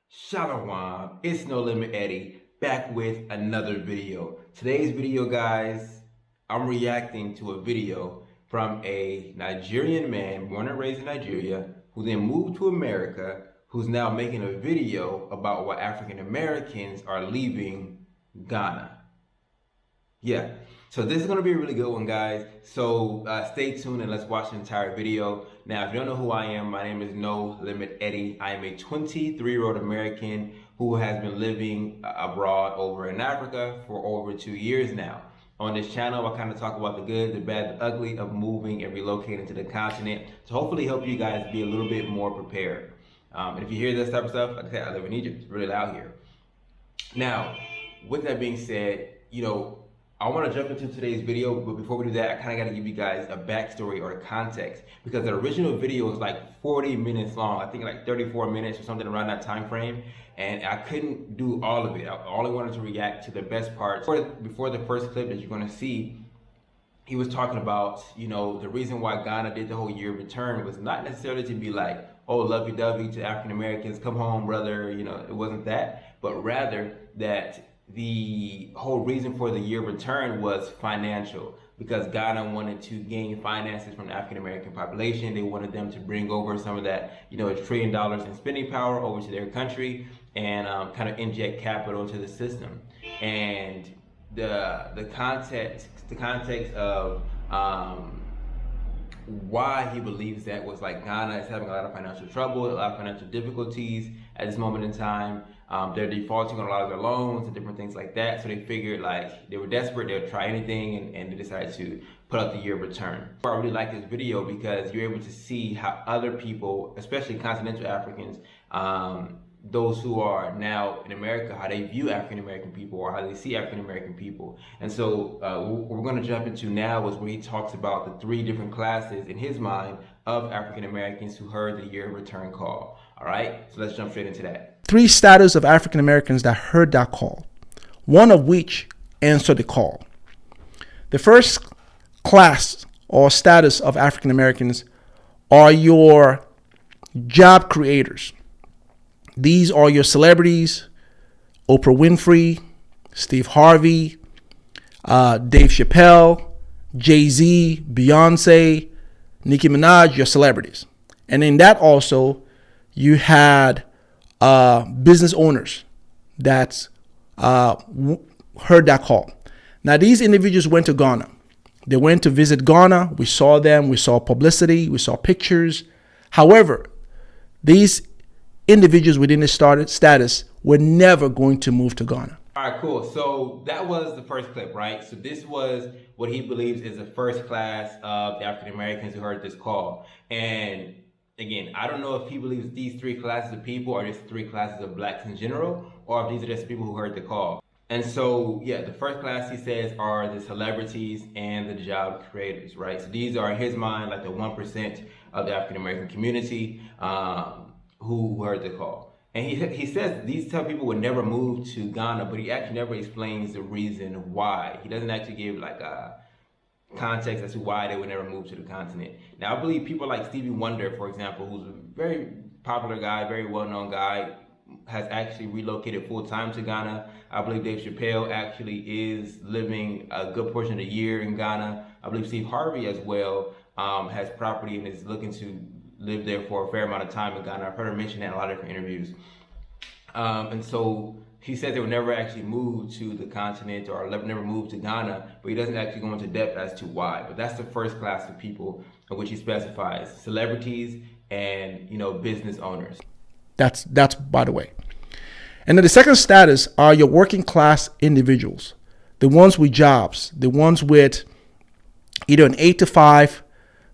Shalom, it's No Limit Eddie, back with another video. Today's video, guys, I'm reacting to a video from a Nigerian man born and raised in Nigeria who then moved to America, who's now making a video about why African Americans are leaving Ghana. Yeah, so this is going to be a really good one, guys. So stay tuned and let's watch the entire video. Now, if you don't know who I am, my name is No Limit Eddie. I am a 23-year-old American who has been living abroad over in Africa for over 2 years now. On this channel, I kind of talk about the good, the bad, the ugly of moving and relocating to the continent to hopefully help you guys be a little bit more prepared. And if you hear this type of stuff, like I said, I live in Egypt. It's really loud here. Now, with that being said, I want to jump into today's video, but before we do that, I kind of got to give you guys a backstory or a context, because the original video was like 40 minutes long. I think like 34 minutes or something around that time frame, and I couldn't do all of it. I only wanted to react to the best parts. Before the first clip that you're going to see, he was talking about, the reason why Ghana did the whole year return was not necessarily to be like, oh, lovey-dovey to African Americans, come home, brother, it wasn't that, but rather that the whole reason for the year return was financial, because Ghana wanted to gain finances from the African American population. They wanted them to bring over some of that, $1 trillion in spending power over to their country and kind of inject capital into the system. And the context of why he believes that was like Ghana is having a lot of financial trouble, a lot of financial difficulties at this moment in time. They're defaulting on a lot of their loans and different things like that. So they figured like they were desperate, they would try anything, and they decided to put out the year of return. I really like this video because you're able to see how other people, especially continental Africans, those who are now in America, how they view African American people or how they see African American people. And so what we're going to jump into now is where he talks about the 3 different classes in his mind of African Americans who heard the year of return call. All right, so let's jump straight into that. 3 status of African Americans that heard that call, one of which answered the call. The first class or status of African Americans are your job creators. These are your celebrities: Oprah Winfrey, Steve Harvey, Dave Chappelle, Jay-Z, Beyonce, Nicki Minaj, your celebrities. And in that also, you had business owners that heard that call. Now, these individuals went to Ghana. They went to visit Ghana. We saw them. We saw publicity. We saw pictures. However, these individuals within this status were never going to move to Ghana. All right, cool. So that was the first clip, right? So this was what he believes is the first class of the African Americans who heard this call. And again, I don't know if he believes these 3 classes of people are just 3 classes of blacks in general, or if these are just people who heard the call. And so, yeah, the first class, he says, are the celebrities and the job creators, right? So these are, in his mind, like the 1% of the African American community who heard the call. And he says these type of people would never move to Ghana, but he actually never explains the reason why. He doesn't actually give like a context as to why they would never move to the continent. Now, I believe people like Stevie Wonder, for example, who's a very popular guy, very well-known guy, has actually relocated full-time to Ghana. I believe Dave Chappelle actually is living a good portion of the year in Ghana. I believe Steve Harvey as well has property and is looking to live there for a fair amount of time in Ghana. I've heard him mention that in a lot of different interviews. And so he says they would never actually move to the continent or never move to Ghana, but he doesn't actually go into depth as to why. But that's the first class of people in which he specifies: celebrities and business owners. That's by the way. And then the second status are your working class individuals, the ones with jobs, the ones with either an 8 to 5,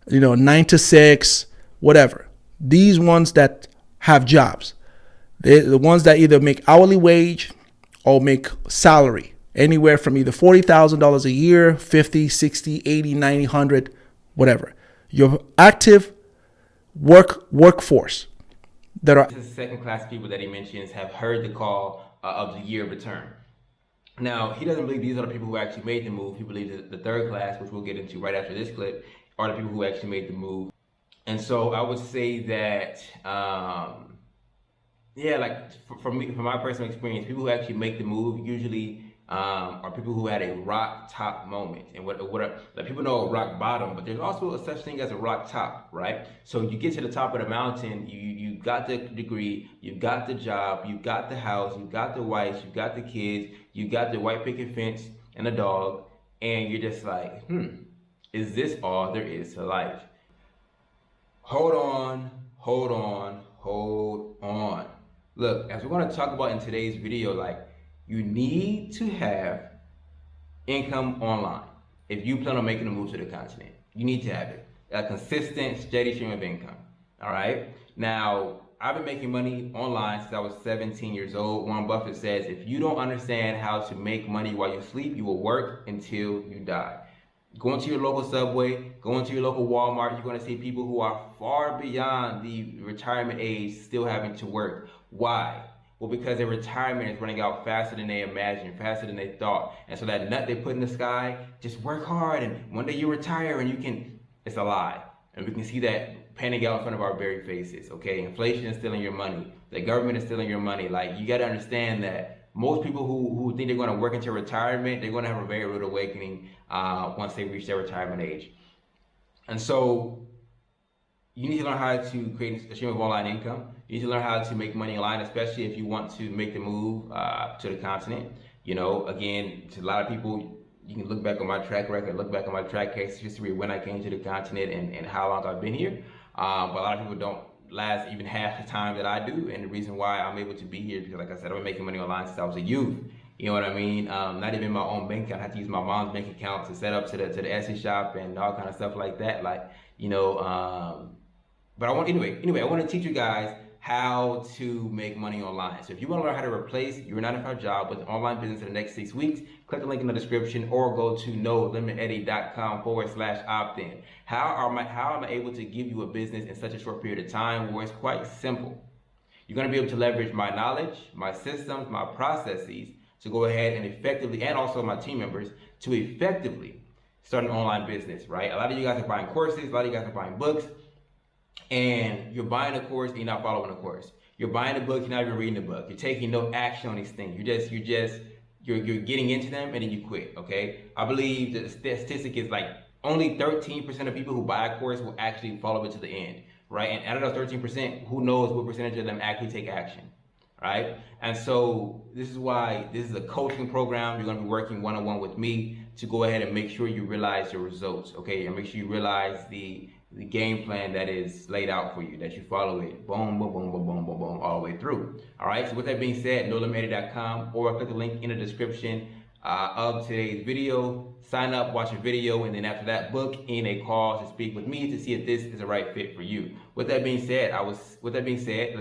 9 to 6, whatever. These ones that have jobs, they're the ones that either make hourly wage or make salary, anywhere from either $40,000 a year, 50, 60, 80, 90, 100, whatever. Your active workforce that are. This is the second class people that he mentions have heard the call of the year of return. Now, he doesn't believe these are the people who actually made the move. He believes that the third class, which we'll get into right after this clip, are the people who actually made the move. And so I would say that Yeah, like for me, from my personal experience, people who actually make the move usually are people who had a rock top moment. And like people know rock bottom, but there's also a such thing as a rock top, right? So you get to the top of the mountain, you got the degree, you got the job, you got the house, you got the wife, you got the kids, you got the white picket fence and a dog, and you're just like, is this all there is to life? Hold on, hold on, hold on. Look, as we're going to talk about in today's video, like you need to have income online. If you plan on making a move to the continent, you need to have it. A consistent, steady stream of income. All right. Now, I've been making money online since I was 17 years old. Warren Buffett says, if you don't understand how to make money while you sleep, you will work until you die. Go into your local Subway, go into your local Walmart, you're going to see people who are far beyond the retirement age still having to work. Why? Well, because their retirement is running out faster than they imagined, faster than they thought. And so that nut they put in the sky, just work hard and one day you retire and you can, it's a lie. And we can see that panning out in front of our very faces, okay? Inflation is stealing your money. The government is stealing your money. Like, you got to understand that most people who think they're going to work into retirement, they're going to have a very rude awakening once they reach their retirement age. And so you need to learn how to create a stream of online income. You need to learn how to make money online, especially if you want to make the move to the continent. You know, again, to a lot of people, you can look back on my track record, look back on my track history when I came to the continent and how long I've been here. But a lot of people don't last even half the time that I do, and the reason why I'm able to be here because, like I said, I've been making money online since I was a youth. You know what I mean? Not even my own bank account. I had to use my mom's bank account to set up to the Etsy shop and all kind of stuff like that. Like, you know, but I want I want to teach you guys how to make money online. So if you want to learn how to replace your 9-to-5 job with an online business in the next 6 weeks, click the link in the description or go to nolimiteddy.com/opt-in. How am I able to give you a business in such a short period of time? Well, it's quite simple. You're going to be able to leverage my knowledge, my systems, my processes to go ahead and effectively, and also my team members, to effectively start an online business, right? A lot of you guys are buying courses, a lot of you guys are buying books, and you're buying a course and you're not following the course. You're buying a book, you're not even reading the book. You're taking no action on these things. You're getting into them and then you quit, okay? I believe the statistic is like only 13% of people who buy a course will actually follow it to the end, right? And out of those 13%, who knows what percentage of them actually take action, right? And so this is why this is a coaching program. You're gonna be working one-on-one with me to go ahead and make sure you realize your results, okay? And make sure you realize the game plan that is laid out for you, that you follow it, boom, boom, boom, boom, boom, boom, boom, all the way through. All right, so with that being said, nolimiteddy.com, or click the link in the description of today's video, sign up, watch a video, and then after that, book in a call to speak with me to see if this is the right fit for you. With that being said, let's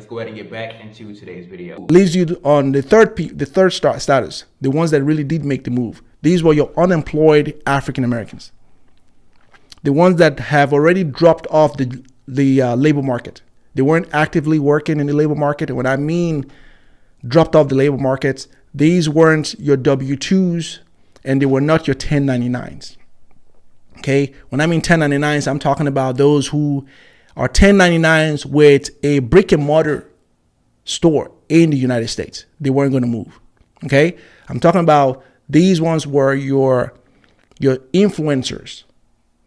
go ahead and get back into today's video. Leaves you on the third status, the ones that really did make the move. These were your unemployed African Americans, the ones that have already dropped off the labor market. They weren't actively working in the labor market. And when I mean dropped off the labor markets, these weren't your W-2s and they were not your 1099s. Okay, when I mean 1099s, I'm talking about those who are 1099s with a brick and mortar store in the United States. They weren't going to move. Okay, I'm talking about these ones were your influencers.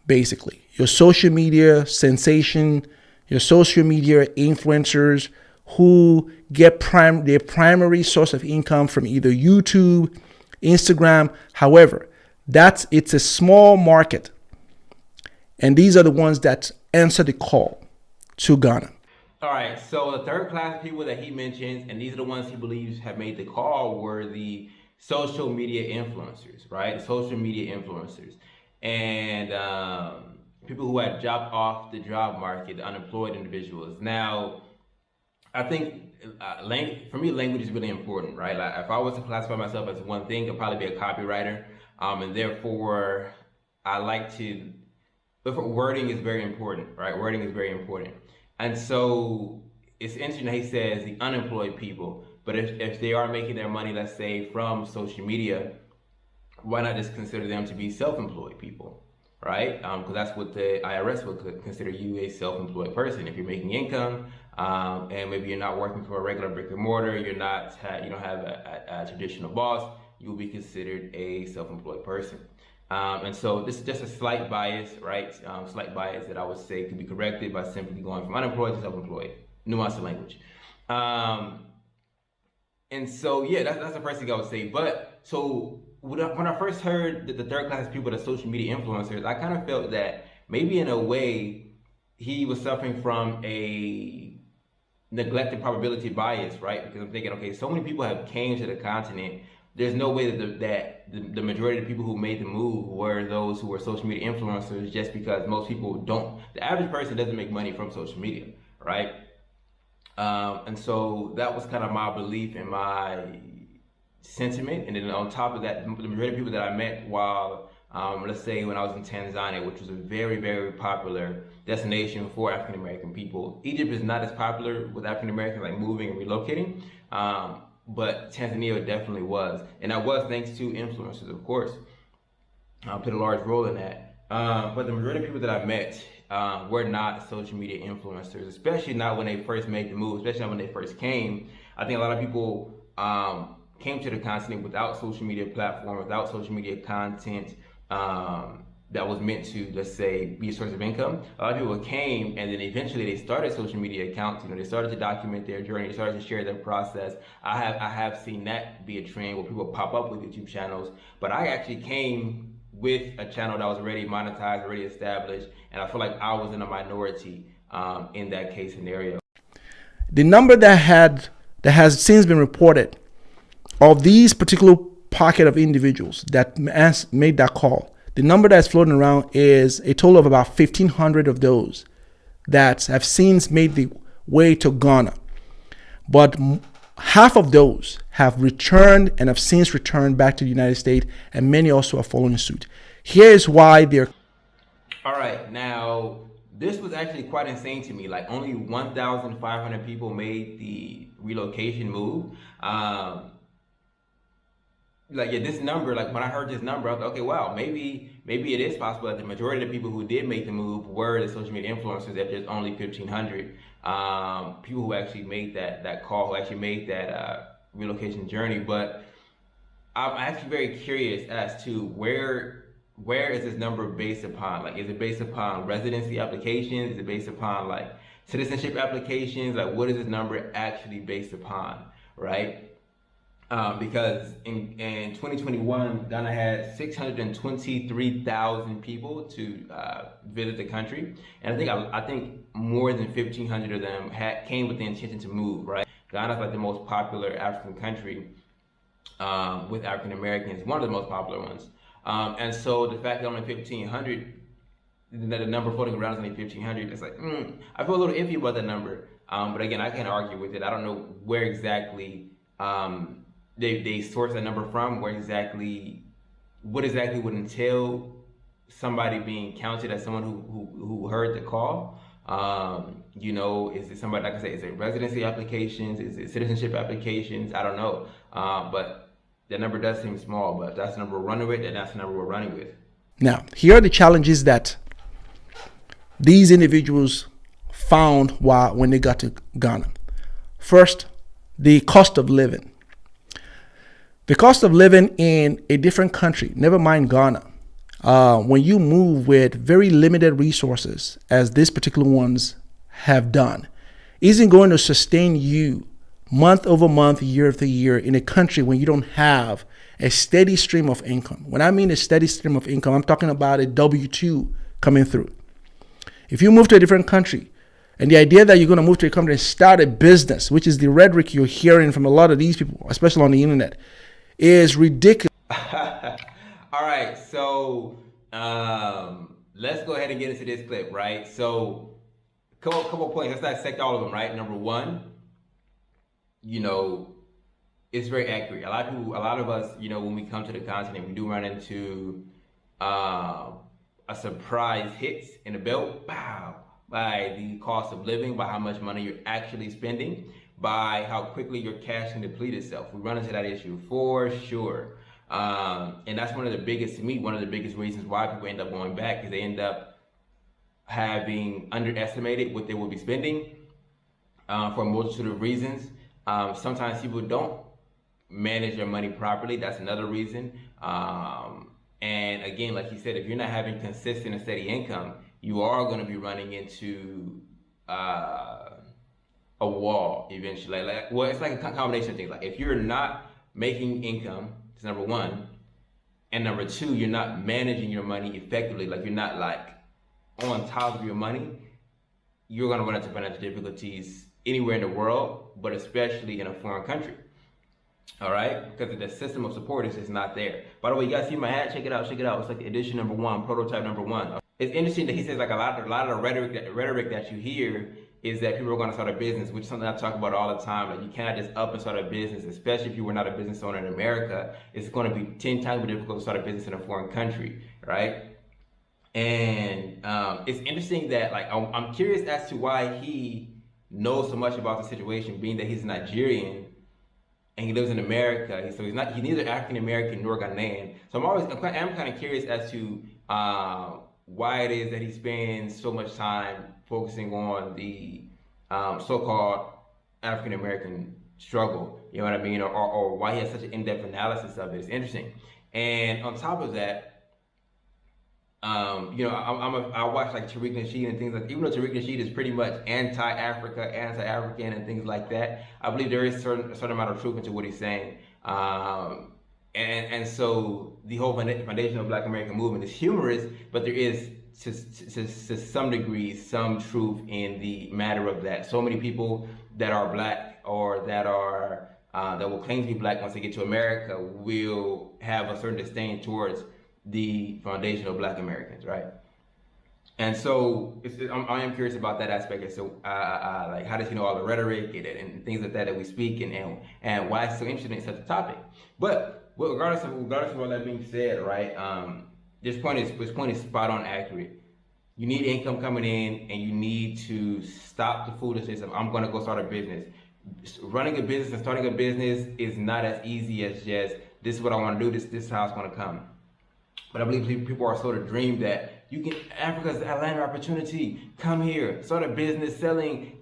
Basically, your social media sensation, your social media influencers who get their primary source of income from either YouTube, Instagram. However, it's a small market. And these are the ones that answer the call to Ghana. All right, so the third class of people that he mentions, and these are the ones he believes have made the call, were the social media influencers, right? Social media influencers. And people who had dropped off the job market, the unemployed individuals. Now, I think for me, language is really important, right? Like if I was to classify myself as one thing, I'd probably be a copywriter, and therefore I like to. But wording is very important, right? Wording is very important, and so it's interesting that he says the unemployed people. But if they are making their money, let's say from social media, why not just consider them to be self-employed people, right? Because that's what the IRS would consider you a self-employed person. If you're making income, and maybe you're not working for a regular brick and mortar, you don't have a traditional boss, you will be considered a self-employed person. And so this is just a slight bias, right? Slight bias that I would say could be corrected by simply going from unemployed to self-employed. Nuance of language. And so, yeah, that's the first thing I would say. But so when I first heard that the third class people, the social media influencers, I kind of felt that maybe in a way he was suffering from a neglected probability bias, right? Because I'm thinking, okay, so many people have came to the continent. There's no way that the majority of the people who made the move were those who were social media influencers, just because most people don't. The average person doesn't make money from social media, right? And so that was kind of my belief and my sentiment. And then on top of that, the majority of people that I met while, let's say when I was in Tanzania, which was a very, very popular destination for African American people. Egypt is not as popular with African Americans, like moving and relocating, but Tanzania definitely was. And that was thanks to influencers, of course. Played a large role in that. But the majority of people that I met were not social media influencers, especially not when they first made the move, especially not when they first came. I think a lot of people came to the continent without social media platform, without social media content that was meant to, let's say, be a source of income. A lot of people came and then eventually they started social media accounts. They started to document their journey, they started to share their process. I have seen that be a trend where people pop up with YouTube channels, but I actually came with a channel that was already monetized, already established, and I feel like I was in a minority in that case scenario. The number that has since been reported of these particular pocket of individuals that made that call, the number that's floating around is a total of about 1,500 of those that have since made the way to Ghana. But half of those have returned and have since returned back to the United States, and many also are following suit. Here's why they're... All right, now this was actually quite insane to me. Like only 1,500 people made the relocation move. This number, like when I heard this number, I was like, okay, wow, maybe it is possible that the majority of the people who did make the move were the social media influencers, that there's only 1,500 people who actually made that call, who actually made that relocation journey. But I'm actually very curious as to where is this number based upon? Like, is it based upon residency applications? Is it based upon like citizenship applications? Like, what is this number actually based upon, right? Because in 2021, Ghana had 623,000 people to visit the country, and I think more than 1,500 of them came with the intention to move. Right, Ghana is like the most popular African country with African Americans, one of the most popular ones, and so the fact that only 1,500, that the number floating around is only 1,500, it's like I feel a little iffy about that number. But again, I can't argue with it. I don't know where exactly. They source that number from, what exactly would entail somebody being counted as someone who heard the call. Is it somebody, like I said, is it residency applications, is it citizenship applications? I don't know, but the number does seem small. But if that's the number we're running with, then that's the number we're running with. Now, here are the challenges that these individuals found when they got to Ghana. First, the cost of living. The cost of living in a different country, never mind Ghana, when you move with very limited resources, as these particular ones have done, isn't going to sustain you month over month, year after year in a country when you don't have a steady stream of income. When I mean a steady stream of income, I'm talking about a W-2 coming through. If you move to a different country, and the idea that you're going to move to a country and start a business, which is the rhetoric you're hearing from a lot of these people, especially on the internet, is ridiculous. All right, so let's go ahead and get into this clip, right? So, couple points. Let's dissect all of them, right? Number one, it's very accurate. A lot of us, when we come to the continent, we do run into a surprise hits in the belt, by the cost of living, by how much money you're actually spending, by how quickly your cash can deplete itself. We run into that issue for sure. And that's one of the biggest, to me, one of the biggest reasons why people end up going back, is they end up having underestimated what they will be spending for a multitude of reasons. Sometimes people don't manage their money properly. That's another reason. And again, like you said, if you're not having consistent and steady income, you are going to be running into a wall eventually. Well, it's like a combination of things. Like if you're not making income, it's number one, and number two, you're not managing your money effectively. Like you're not like on top of your money, you're going to run into financial difficulties anywhere in the world, but especially in a foreign country. All right, because the system of support is just not there. By the way, you guys see my hat? Check it out, check it out. It's like edition number 1, prototype number 1. It's interesting that he says like a lot of the rhetoric that you hear is that people are going to start a business, which is something I talk about all the time. Like you cannot just up and start a business, especially if you were not a business owner in America. It's going to be 10 times more difficult to start a business in a foreign country, right? And it's interesting that like I'm curious as to why he knows so much about the situation, being that he's Nigerian and he lives in America. So he's neither African American nor Ghanaian. So I'm kind of curious as to why it is that he spends so much time focusing on the so-called African American struggle. You know what I mean? Or why he has such an in-depth analysis of it. It's interesting. And on top of that, you know, I watch like Tariq Nasheed and things like. Even though Tariq Nasheed is pretty much anti-Africa, anti-African, and things like that, I believe there is a certain amount of truth into what he's saying. And so the whole foundation of Black American movement is humorous, but there is to some degree some truth in the matter of that. So many people that are Black or that are that will claim to be Black once they get to America will have a certain disdain towards the foundation of Black Americans, right? And so I am curious about that aspect. And so, like, how does he know all the rhetoric and things like that we speak, and why it's so interesting in such a topic? But regardless of all that being said, right? This point is spot on accurate. You need income coming in, and you need to stop the foolishness of I'm going to go start a business. Running a business and starting a business is not as easy as just this is what I want to do. This is how it's going to come. But I believe people are sort of dreamed that Africa's a land of opportunity. Come here, start a business selling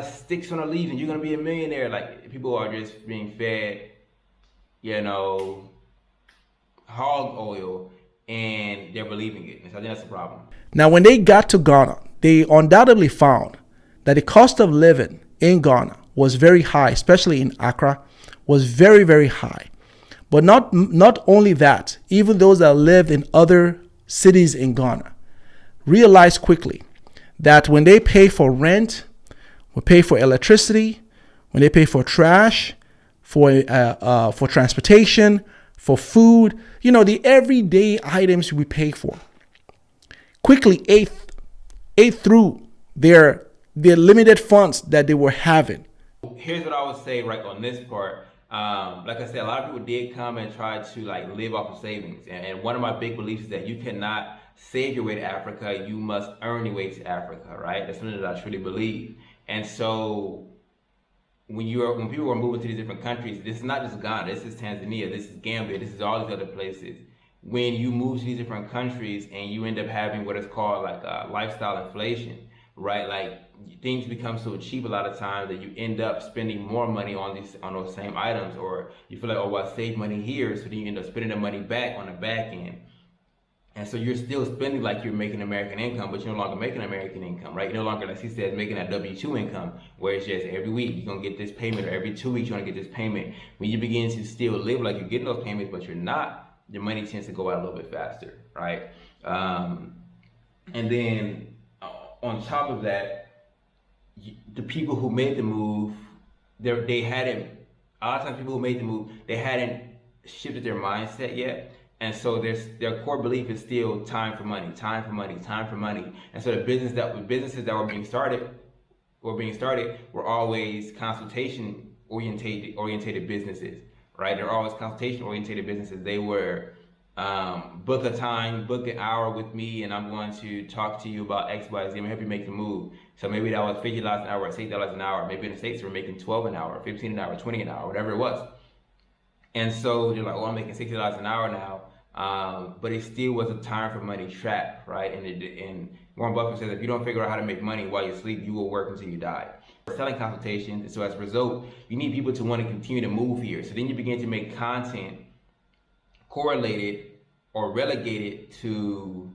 sticks on a leaf, and you're gonna be a millionaire. Like people are just being fed, you know, hog oil, and they're believing it. And so I think that's the problem. Now, when they got to Ghana, they undoubtedly found that the cost of living in Ghana was very high, especially in Accra, was very, very high. But not only that, even those that lived in other cities in Ghana realized quickly that when they pay for rent, when they pay for electricity, when they pay for trash, for transportation, for food, you know, the everyday items we pay for, quickly ate through their limited funds that they were having. Here's what I would say right on this part. Like I said, a lot of people did come and try to like live off of savings. And one of my big beliefs is that you cannot save your way to Africa. You must earn your way to Africa, right? That's something that I truly believe. And so when people are moving to these different countries, this is not just Ghana, this is Tanzania, this is Gambia, this is all these other places. When you move to these different countries and you end up having what is called like lifestyle inflation, right? Like things become so cheap a lot of times that you end up spending more money on those same items, or you feel like, oh, well, I saved money here, so then you end up spending the money back on the back end. And so you're still spending like you're making American income, but you're no longer making American income, right? You're no longer, like he said, making that W-2 income, where it's just every week you're gonna get this payment, or every 2 weeks you're gonna get this payment. When you begin to still live like you're getting those payments, but you're not, your money tends to go out a little bit faster, right? And then on top of that, the people who made the move, they hadn't, a lot of times people who made the move, they hadn't shifted their mindset yet. And so their core belief is still time for money, time for money, time for money. And so the businesses that were being started were always consultation orientated businesses, right? They're always consultation orientated businesses. They were book a time, book an hour with me, and I'm going to talk to you about X, Y, Z. I'm gonna help you make the move. So maybe that was $50 an hour, $60 an hour. Maybe in the States we're making $12 an hour, $15 an hour, $20 an hour, whatever it was. And so they're like, oh, I'm making $60 an hour now. But it still was a time for money trap, right? And Warren Buffett says if you don't figure out how to make money while you sleep, you will work until you die. Selling consultations, and so as a result, you need people to want to continue to move here. So then you begin to make content correlated or relegated to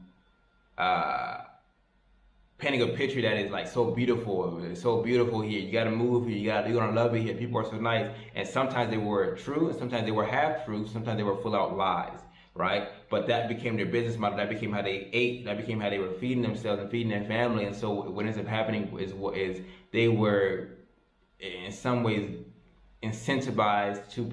painting a picture that is like so beautiful. It's so beautiful here. You got to move here. You're gonna love it here. People are so nice. And sometimes they were true, and sometimes they were half true. Sometimes they were full out lies, right? But that became their business model. That became how they ate. That became how they were feeding themselves and feeding their family. And so what ends up happening is they were in some ways incentivized to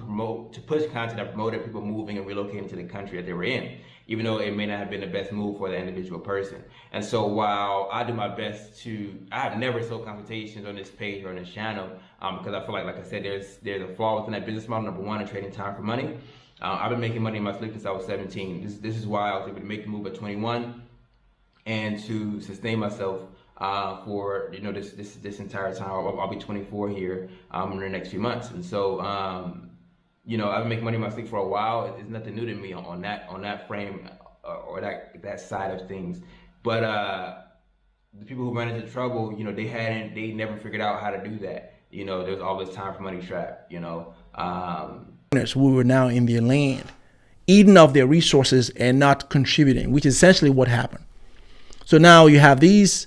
push content that promoted people moving and relocating to the country that they were in, even though it may not have been the best move for the individual person. And so while I do my best I have never sold consultations on this page or on this channel, because I feel like I said, there's a flaw within that business model. Number one, in trading time for money. I've been making money in my sleep since I was 17. This is why I was able to make the move at 21 and to sustain myself for this entire time. I'll be 24 here in the next few months. And so I've been making money in my sleep for a while. It's nothing new to me on that frame or that side of things. But the people who ran into trouble, they never figured out how to do that. There's always time for money trap. We were now in their land, eating off their resources and not contributing, which is essentially what happened. So now you have these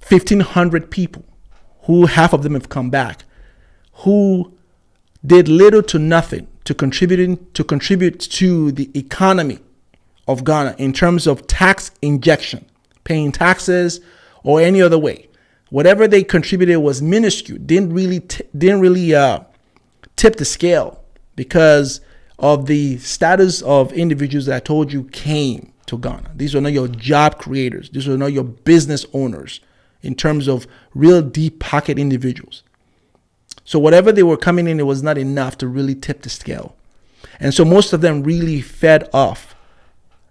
1,500 people, who half of them have come back, who did little to nothing to contribute to the economy of Ghana in terms of tax injection, paying taxes or any other way. Whatever they contributed was minuscule. Didn't really tip the scale because of the status of individuals that I told you came to Ghana. These are not your job creators. These are not your business owners in terms of real deep pocket individuals. So whatever they were coming in, it was not enough to really tip the scale. And so most of them really fed off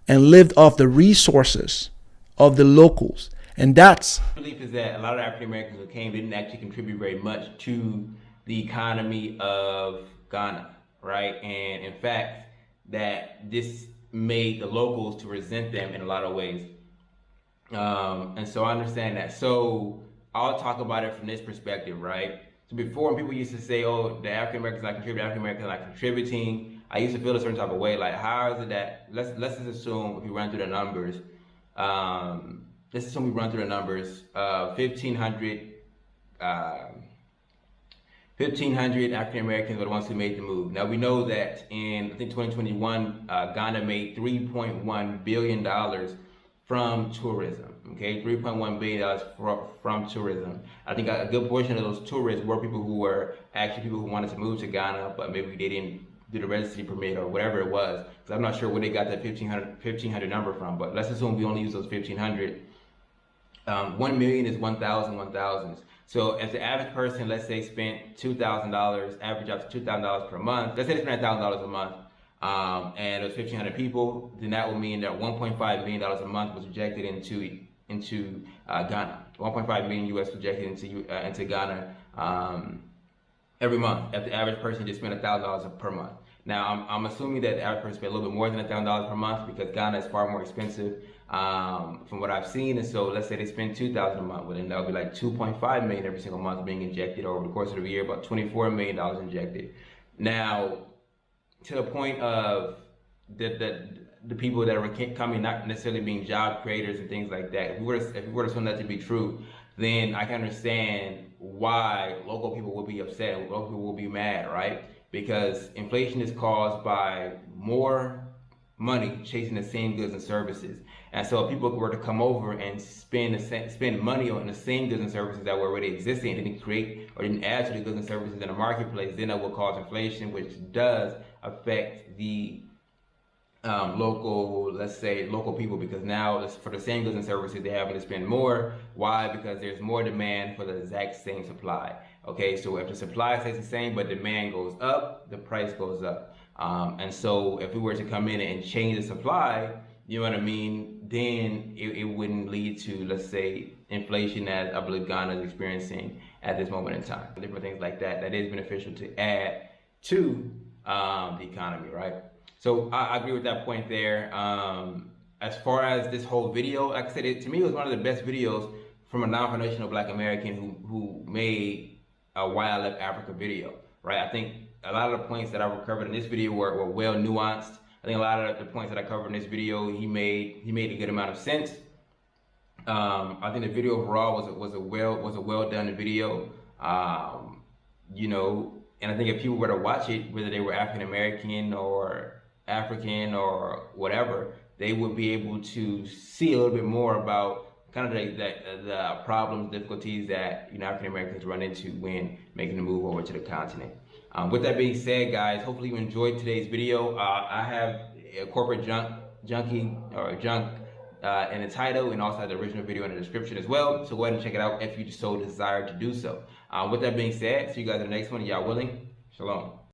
and lived off the resources of the locals. And that's my belief is that a lot of African Americans who came didn't actually contribute very much to the economy of Ghana, right? And in fact, that this made the locals to resent them in a lot of ways. And so I understand that. So I'll talk about it from this perspective, right? So before, when people used to say, oh, the African Americans not contributing, African Americans not contributing, I used to feel a certain type of way. Like, how is it that, let's just assume if we run through the numbers, 1,500 African Americans were the ones who made the move. Now we know that in, I think, 2021, Ghana made $3.1 billion from tourism. Okay, $3.1 billion from tourism. I think a good portion of those tourists were people who wanted to move to Ghana, but maybe they didn't do the residency permit or whatever it was. Because I'm not sure where they got that 1,500 number from. But let's assume we only use those 1,500. 1 million is 1,000 1,000s. So if the average person, let's say, spent $2,000, average out to $2,000 per month, let's say they spent $1,000 a month, and it was 1,500 people, then that would mean that $1.5 million a month was rejected into Ghana. 1.5 million US projected into Ghana every month. If the average person just spent $1,000 per month. Now I'm assuming that the average person spent a little bit more than $1,000 per month because Ghana is far more expensive from what I've seen. And so let's say they spend $2,000 a month, well then that would be like 2.5 million every single month being injected over the course of the year, about $24 million injected. Now, to the point of the people that are coming, not necessarily being job creators and things like that. If we were to assume that to be true, then I can understand why local people will be upset and local people will be mad, right? Because inflation is caused by more money chasing the same goods and services. And so if people were to come over and spend money on the same goods and services that were already existing and didn't create or didn't add to the goods and services in the marketplace, then that will cause inflation, which does affect the local people, because now for the same goods and services they're having to spend more. Why? Because there's more demand for the exact same supply. Okay, so if the supply stays the same but demand goes up, the price goes up. And so if we were to come in and change the supply, you know what I mean, then it wouldn't lead to, let's say, inflation as I believe Ghana is experiencing at this moment in time. Different things like that is beneficial to add to the economy, right? So I agree with that point there. As far as this whole video, like I said, to me, it was one of the best videos from a non-foundational Black American who made a Why I Left Africa video, right? I think a lot of the points that I covered in this video were well nuanced. I think a lot of the points that I covered in this video, he made a good amount of sense. I think the video overall was a well done video. You know, and I think if people were to watch it, whether they were African American or African or whatever, they would be able to see a little bit more about kind of the problems, difficulties that African Americans run into when making the move over to the continent. With that being said, guys, hopefully you enjoyed today's video. I have a corporate junkie in the title, and also have the original video in the description as well. So go ahead and check it out if you so desire to do so. With that being said, see you guys in the next one. Y'all willing? Shalom.